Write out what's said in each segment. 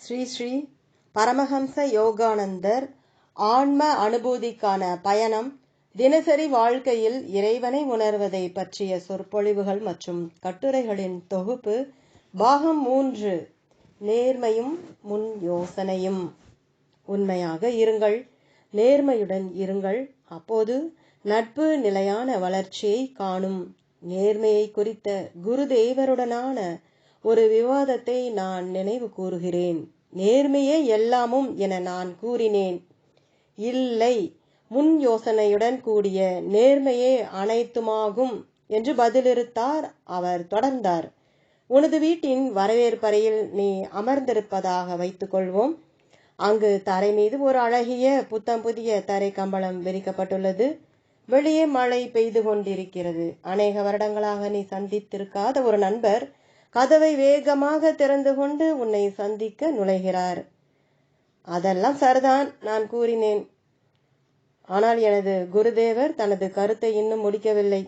ஸ்ரீ ஸ்ரீ பரமஹம்ச யோகானந்தர் ஆன்ம அனுபூதிக்கான பயணம், தினசரி வாழ்க்கையில் இறைவனை உணர்வதை பற்றிய சொற்பொழிவுகள் மற்றும் கட்டுரைகளின் தொகுப்பு, பாகம் 3. நேர்மையும் முன் யோசனையும். உண்மையாக இருங்கள், நேர்மையுடன் இருங்கள், அப்போது நட்பு நிலையான வளர்ச்சியை காணும். நேர்மையை குறித்த குருதேவருடனான ஒரு விவாதத்தை நான் நினைவு கூறுகிறேன். நேர்மையே எல்லாமும் என நான் கூறினேன். இல்லை, முன் யோசனையுடன் கூடிய நேர்மையே அனைத்துமாகும் என்று பதிலிறுத்தார். அவர் தொடர்ந்தார். உனது வீட்டின் வரவேற்பறையில் நீ அமர்ந்திருப்பதாக வைத்துக்கொள்வோம். அங்கு தரை மீது ஒரு அழகிய புத்தம் புதிய தரை கம்பளம் விரிக்கப்பட்டுள்ளது. வெளியே மழை பெய்து கொண்டிருக்கிறது. அநேக வருடங்களாக நீ சந்தித்திருக்காத ஒரு நண்பர் கதவை வேகமாக திறந்து கொண்டு உன்னை சந்திக்க நுழைகிறார். அதெல்லாம் சரிதான், நான் கூறினேன். ஆனால் எனது குருதேவர் தனது கருத்தை இன்னும் முடிக்கவில்லை.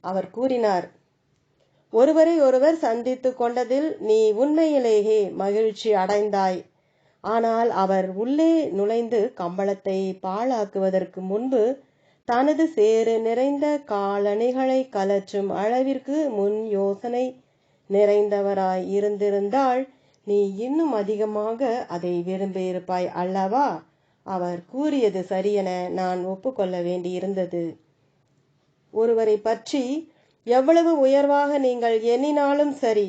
அவர் கூறினார், ஒருவரை ஒருவர் சந்தித்து கொண்டதில் நீ உண்மையிலேயே மகிழ்ச்சி அடைந்தாய். ஆனால் அவர் உள்ளே நுழைந்து கம்பளத்தை பாழாக்குவதற்கு முன்பு தனது சேறு நிறைந்த காலணிகளை கலற்றும் அளவிற்கு முன் யோசனை நிறைந்தவராய் இருந்திருந்தால் நீ இன்னும் அதிகமாக அதை விரும்பியிருப்பாய் அல்லவா? அவர் கூறியது சரியென நான் ஒப்புக்கொள்ள வேண்டியிருந்தது. ஒருவரை பற்றி எவ்வளவு உயர்வாக நீங்கள் எண்ணினாலும் சரி,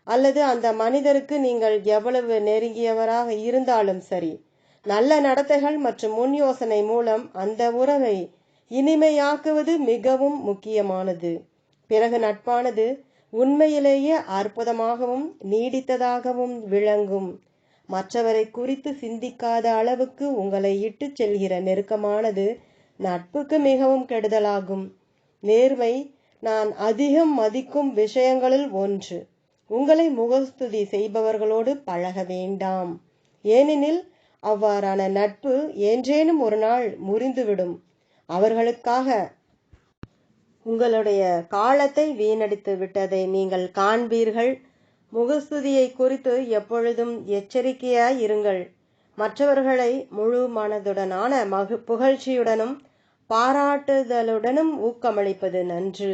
அல்லது அந்த மனிதருக்கு நீங்கள் எவ்வளவு நெருங்கியவராக இருந்தாலும் சரி, நல்ல நடத்தைகள் மற்றும் முன் யோசனை மூலம் அந்த உறவை இனிமையாக்குவது மிகவும் முக்கியமானது. பிறகு நட்பானது உண்மையிலேயே அற்புதமாகவும் நீடித்ததாகவும் விளங்கும். மற்றவரை குறித்து சிந்திக்காத அளவுக்கு உங்களை இட்டு செல்கிற நெருக்கமானது நட்புக்கு மிகவும் கெடுதலாகும். நேர்மை நான் அதிகம் மதிக்கும் விஷயங்களில் ஒன்று. உங்களை முகஸ்துதி செய்பவர்களோடு பழக வேண்டாம். ஏனெனில் அவ்வாறான நட்பு என்றேனும் ஒரு நாள் முறிந்துவிடும். அவர்களுக்காக உங்களுடைய காலத்தை வீணடித்து விட்டதை நீங்கள் காண்பீர்கள். முகஸ்துதியை குறித்து எப்பொழுதும் எச்சரிக்கையாய் இருங்கள். மற்றவர்களை முழு மனதுடனான புகழ்ச்சியுடனும் பாராட்டுதலுடனும் ஊக்கமளிப்பது நன்று.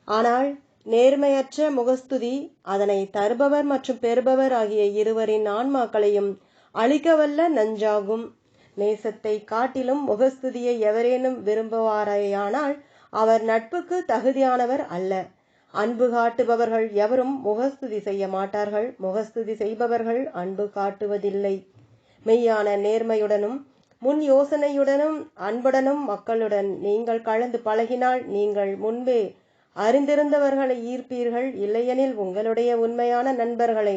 ஆனால் நேர்மையற்ற முகஸ்துதி அதனை தருபவர் மற்றும் பெறுபவர் ஆகிய இருவரின் ஆன்மாக்களையும் அழிக்கவல்ல நஞ்சாகும். நேசத்தை காட்டிலும் முகஸ்துதியை எவரேனும் விரும்புவாரேயானால் அவர் நட்புக்கு தகுதியானவர் அல்ல. அன்பு காட்டுபவர்கள் எவரும் முகஸ்துதி செய்ய மாட்டார்கள். முகஸ்துதி செய்பவர்கள் அன்பு காட்டுவதில்லை. மெய்யான நேர்மையுடனும் முன் யோசனையுடனும் அன்புடனும் மக்களுடன் நீங்கள் கலந்து பழகினால் நீங்கள் முன்பே அறிந்திருந்தவர்களை ஈர்ப்பீர்கள். இல்லையெனில் உங்களுடைய உண்மையான நண்பர்களை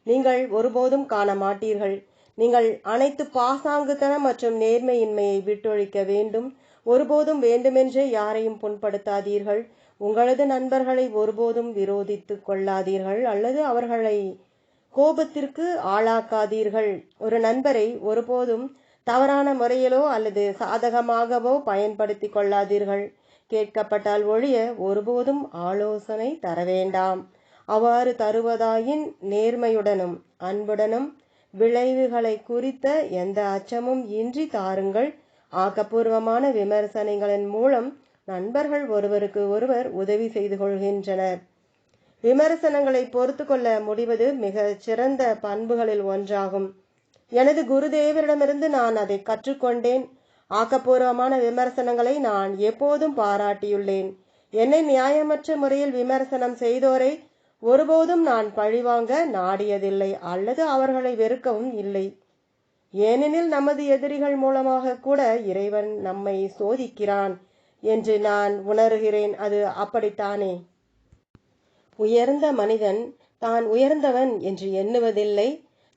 நீங்கள் ஒருபோதும் காண மாட்டீர்கள். நீங்கள் அனைத்து பாசாங்குத்தனம் மற்றும் நேர்மையின்மையை விட்டொழிக்க வேண்டும். ஒருபோதும் வேண்டுமென்றே யாரையும் புண்படுத்தாதீர்கள். உங்களது நண்பர்களை ஒருபோதும் விரோதித்து கொள்ளாதீர்கள் அல்லது அவர்களை கோபத்திற்கு ஆளாக்காதீர்கள். ஒரு நண்பரை ஒருபோதும் தவறான முறையிலோ அல்லது சாதகமாகவோ பயன்படுத்தி கொள்ளாதீர்கள். கேட்கப்பட்டால் ஒழிய ஒருபோதும் ஆலோசனை தர வேண்டாம். அவ்வாறு தருவதாயின் நேர்மையுடனும் அன்புடனும் விளைவுகளை குறித்த எந்த அச்சமும் இன்றி தாருங்கள். ஆக்கப்பூர்வமான விமர்சனங்களின் மூலம் நண்பர்கள் ஒருவருக்கு ஒருவர் உதவி செய்து கொள்கின்றனர். விமர்சனங்களை பொறுத்து கொள்ள முடிவது மிக சிறந்த பண்புகளில் ஒன்றாகும். எனது குருதேவரிடமிருந்து நான் அதை கற்றுக்கொண்டேன். ஆக்கப்பூர்வமான விமர்சனங்களை நான் எப்போதும் பாராட்டியுள்ளேன். என்னை நியாயமற்ற முறையில் விமர்சனம் செய்தோரை ஒருபோதும் நான் பழிவாங்க நாடியதில்லை அல்லது அவர்களை வெறுக்கவும் இல்லை. ஏனெனில் நமது எதிரிகள் மூலமாக கூட இறைவன் நம்மை சோதிக்கிறான் என்று நான் உணர்கிறேன். அது அப்படித்தானே? உயர்ந்த மனிதன் தான் உயர்ந்தவன் என்று எண்ணுவதில்லை.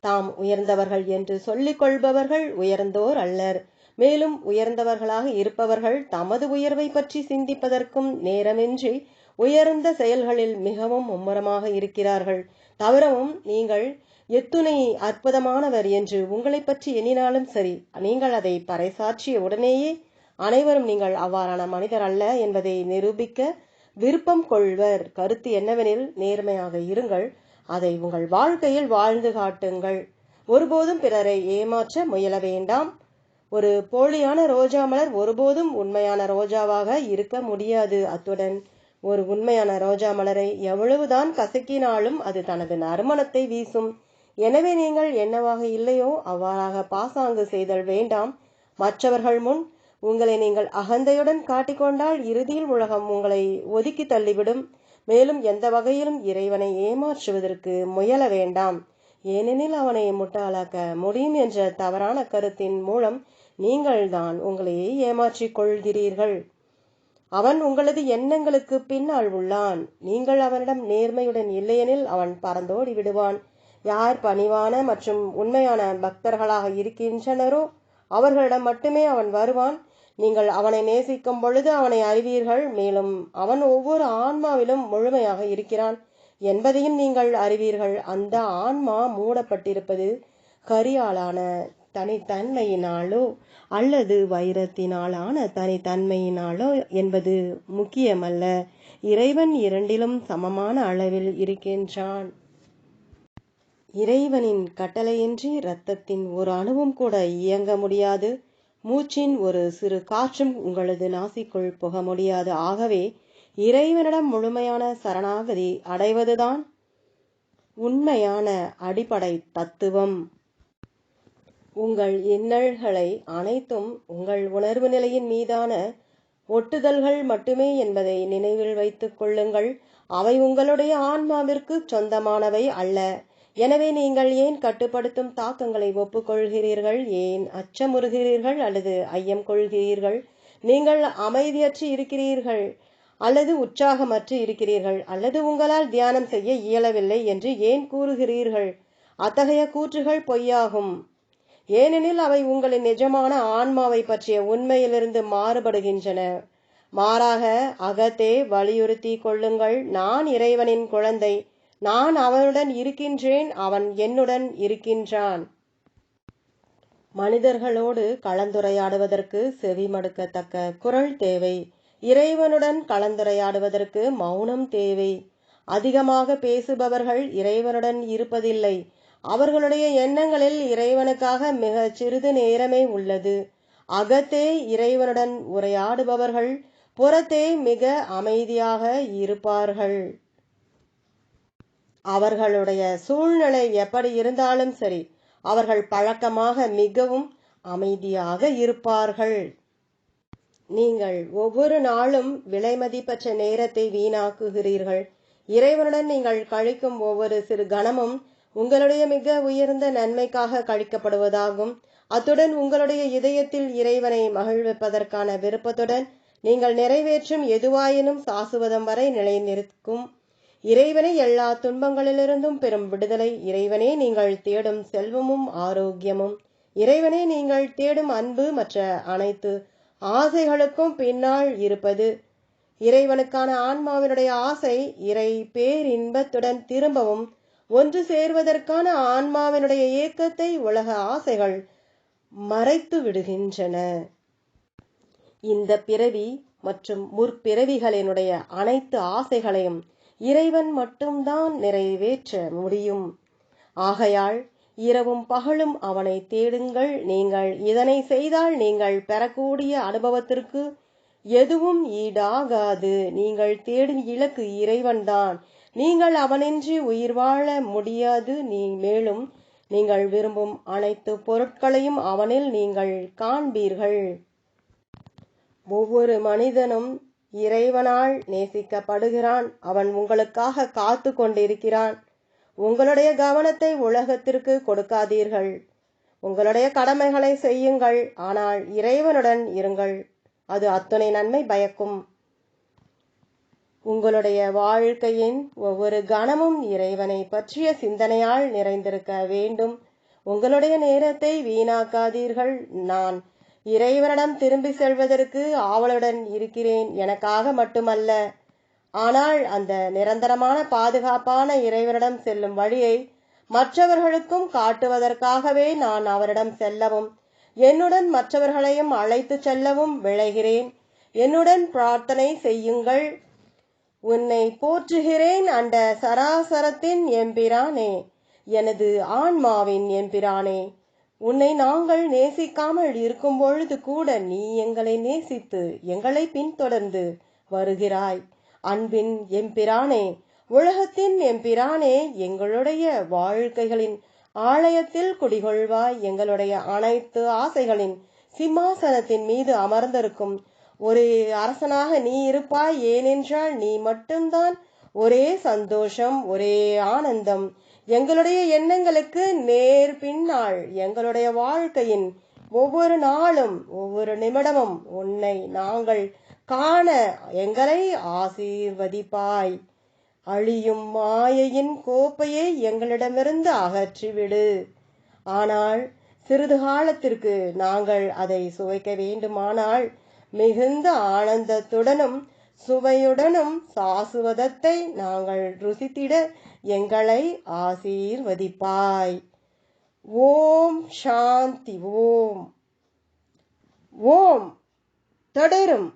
தாம் உயர்ந்தவர்கள் என்று சொல்லிக் கொள்பவர்கள் உயர்ந்தோர் அல்லர். மேலும் உயர்ந்தவர்களாக இருப்பவர்கள் தமது உயர்வை பற்றி சிந்திப்பதற்கும் நேரமின்றி உயர்ந்த செயல்களில் மிகவும் மும்முரமாக இருக்கிறார்கள். தவிரவும் நீங்கள் எத்துணை அற்புதமானவர் என்று உங்களை பற்றி எண்ணினாலும் சரி, நீங்கள் அதை பறைசாற்றிய உடனேயே அனைவரும் நீங்கள் அவ்வாறான மனிதர் அல்ல என்பதை நிரூபிக்க விருப்பம் கொள்வர். கருத்து என்னவெனில், நேர்மையாக இருங்கள், அதை உங்கள் வாழ்க்கையில் வாழ்ந்து காட்டுங்கள். ஒருபோதும் பிறரை ஏமாற்ற முயல வேண்டாம். ஒரு போலியான ரோஜா மலர் ஒருபோதும் உண்மையான ரோஜாவாக இருக்க முடியாது. அத்துடன் ஒரு உண்மையான ரோஜா மலரை எவ்வளவுதான் கசக்கினாலும் அது தனது நறுமணத்தை வீசும். எனவே நீங்கள் என்னவாக இல்லையோ அவ்வாறாக பாசாங்கு செய்தல் வேண்டாம். மற்றவர்கள் முன் உங்களை நீங்கள் அகந்தையுடன் காட்டிக்கொண்டால் இறுதியில் உலகம் உங்களை ஒதுக்கி தள்ளிவிடும். மேலும் எந்த வகையிலும் இறைவனை ஏமாற்றுவதற்கு முயல வேண்டாம். ஏனெனில் அவனை முட்டாளாக்க முடியும் என்ற தவறான கருத்தின் மூலம் நீங்கள் தான் உங்களையே ஏமாற்றிக் கொள்கிறீர்கள். அவன் உங்களது எண்ணங்களுக்கு பின்னால் உள்ளான். நீங்கள் அவனிடம் நேர்மையுடன் இல்லையெனில் அவன் பறந்தோடி விடுவான். யார் பணிவான மற்றும் உண்மையான பக்தர்களாக இருக்கின்றனரோ அவர்களிடம் மட்டுமே அவன் வருவான். நீங்கள் அவனை நேசிக்கும் பொழுது அவனை அறிவீர்கள். மேலும் அவன் ஒவ்வொரு ஆன்மாவிலும் முழுமையாக இருக்கிறான் என்பதையும் நீங்கள் அறிவீர்கள். அந்த ஆன்மா மூடப்பட்டிருப்பது கரியாலான தனித்தன்மையினாலோ அல்லது வைரத்தினாலான தனித்தன்மையினாலோ என்பது முக்கியமல்ல. இறைவன் இரண்டிலும் சமமான அளவில் இருக்கின்றான். இறைவனின் கட்டளையின்றி இரத்தத்தின் ஒரு அணுவும் கூட இயங்க முடியாது. மூச்சின் ஒரு சிறு காற்றும் உங்களது நாசிக்குள் புக முடியாது. ஆகவே இறைவனிடம் முழுமையான சரணாகதி அடைவதுதான் உண்மையான அடிப்படை தத்துவம். உங்கள் இன்னல்களை அனைத்தும் உங்கள் உணர்வு நிலையின் மீதான ஒட்டுதல்கள் மட்டுமே என்பதை நினைவில் வைத்துக் கொள்ளுங்கள். அவை உங்களுடைய ஆன்மாவிற்கு சொந்தமானவை அல்ல. எனவே நீங்கள் ஏன் கட்டுப்படுத்தும் தாக்கங்களை ஒப்புக்கொள்கிறீர்கள்? ஏன் அச்சமுறுகிறீர்கள் அல்லது ஐயம் கொள்கிறீர்கள்? நீங்கள் அமைதியற்று இருக்கிறீர்கள் அல்லது உற்சாகமற்று இருக்கிறீர்கள் அல்லது உங்களால் தியானம் செய்ய இயலவில்லை என்று ஏன் கூறுகிறீர்கள்? அத்தகைய கூற்றுகள் பொய்யாகும். ஏனெனில் அவை உங்களின் நிஜமான ஆன்மாவை பற்றிய உண்மையிலிருந்து மாறுபடுகின்றன. மாறாக அகத்தே வலியுறுத்தி கொள்ளுங்கள், நான் இறைவனின் குழந்தை, நான் அவனுடன் இருக்கின்றேன், அவன் என்னுடன் இருக்கின்றான். மனிதர்களோடு கலந்துரையாடுவதற்கு செவிமடுக்கத்தக்க குரல் தேவை. இறைவனுடன் கலந்துரையாடுவதற்கு மௌனம் தேவை. அதிகமாக பேசுபவர்கள் இறைவனுடன் இருப்பதில்லை. அவர்களுடைய எண்ணங்களில் இறைவனுக்காக மிக சிறிது நேரமே உள்ளது. அகத்தே இறைவனுடன் உரையாடுபவர்கள் புறத்தே மிக அமைதியாக இருப்பார்கள். அவர்களுடைய சூழ்நிலை எப்படி இருந்தாலும் சரி, அவர்கள் பழக்கமாக மிகவும் அமைதியாக இருப்பார்கள். நீங்கள் ஒவ்வொரு நாளும் விலைமதிப்பற்ற நேரத்தை வீணாக்குகிறீர்கள். இறைவனுடன் நீங்கள் கழிக்கும் ஒவ்வொரு சிறு கணமும் உங்களுடைய மிக உயர்ந்த நன்மைக்காக கழிக்கப்படுவதாகும். அத்துடன் உங்களுடைய இதயத்தில் இறைவனை மகிழ்விப்பதற்கான விருப்பத்துடன் நீங்கள் நிறைவேற்றும் எதுவாயினும் சாசுவதம் வரை நிலைநிற்கும். இறைவனை எல்லா துன்பங்களிலிருந்தும் பெறும் விடுதலை, இறைவனே நீங்கள் தேடும் செல்வமும் ஆரோக்கியமும், இறைவனே நீங்கள் தேடும் அன்பு மற்ற அனைத்து ஆசைகளுக்கும் பின்னால் இருப்பது. இறைவனுக்கான ஆன்மாவினுடைய ஆசை இறை பேரின்பத்துடன் திரும்பவும் ஒன்று சேர்வதற்கான ஆன்மாவினுடைய ஏக்கத்தை உலக ஆசைகள் மறைத்து விடுகின்றன. இந்த பிறவி மற்றும் முற்பிறவிகளினுடைய அனைத்து ஆசைகளையும் இறைவன் மட்டும்தான் நிறைவேற்ற முடியும். ஆகையால் இரவும் பகலும் அவனை தேடுங்கள். நீங்கள் இதனை செய்தால் நீங்கள் பெறக்கூடிய அனுபவத்திற்கு எதுவும் ஈடாகாது. நீங்கள் தேடும் இலக்கு இறைவன்தான். நீங்கள் அவனின்றி உயிர் வாழ முடியாது. மேலும் நீங்கள் விரும்பும் அனைத்து பொருட்களையும் அவனில் நீங்கள் காண்பீர்கள். ஒவ்வொரு மனிதனும் இறைவனால் நேசிக்கப்படுகிறான். அவன் உங்களுக்காக காத்து கொண்டிருக்கிறான். உங்களுடைய கவனத்தை உலகத்திற்கு கொடுக்காதீர்கள். உங்களுடைய கடமைகளை செய்யுங்கள், ஆனால் இறைவனுடன் இருங்கள். அது அத்துணை நன்மை பயக்கும். உங்களுடைய வாழ்க்கையின் ஒவ்வொரு கணமும் இறைவனை பற்றிய சிந்தனையால் நிறைந்திருக்க வேண்டும். உங்களுடைய நேரத்தை வீணாக்காதீர்கள். நான் இறைவனிடம் திரும்பி செல்வதற்கு ஆவலுடன் இருக்கிறேன், எனக்காக மட்டுமல்ல, ஆனால் அந்த நிரந்தரமான பாதுகாப்பான இறைவனிடம் செல்லும் வழியை மற்றவர்களுக்கும் காட்டுவதற்காகவே நான் அவரிடம் செல்லவும் என்னுடன் மற்றவர்களையும் அழைத்து செல்லவும் விளைகிறேன். என்னுடன் பிரார்த்தனை செய்யுங்கள். உன்னை போற்றுகிறேன் அண்ட சராசரத்தின் எம்பிரானே, எனது ஆன்மாவின் எம்பிரானே. உன்னை நாங்கள் நேசிக்காமல் இருக்கும் பொழுது கூட நீ எங்களை நேசித்து எங்களை பின்தொடர்ந்து வருகிறாய். அன்பின் எம்பிரானே, உலகத்தின் எம்பிரானே, எங்களுடைய வாழ்க்கைகளின் ஆலயத்தில் குடிகொள்வாய். எங்களுடைய அனைத்து ஆசைகளின் சிம்மாசனத்தின் மீது அமர்ந்திருக்கும் ஒரே அரசனாக நீ இருப்பாய். ஏனென்றால் நீ மட்டும்தான் ஒரே சந்தோஷம், ஒரே ஆனந்தம். எங்களுடைய எண்ணங்களுக்கு நேர் பின்னால் எங்களுடைய வாழ்க்கையின் ஒவ்வொரு நாளும் ஒவ்வொரு நிமிடமும் உன்னை நாங்கள் காண எங்களை ஆசீர்வதிப்பாய். அழியும் மாயையின் கோப்பையை எங்களிடமிருந்து அகற்றிவிடு. ஆனால் சிறிது காலத்திற்கு நாங்கள் அதை சுவைக்க வேண்டுமானால் மிகுந்த ஆனந்தத்துடனும் சுவையுடனும் சாசுவதத்தை நாங்கள் ருசித்திட எங்களை ஆசீர்வதிப்பாய். ஓம் சாந்தி. ஓம் ஓம் தொடரும்.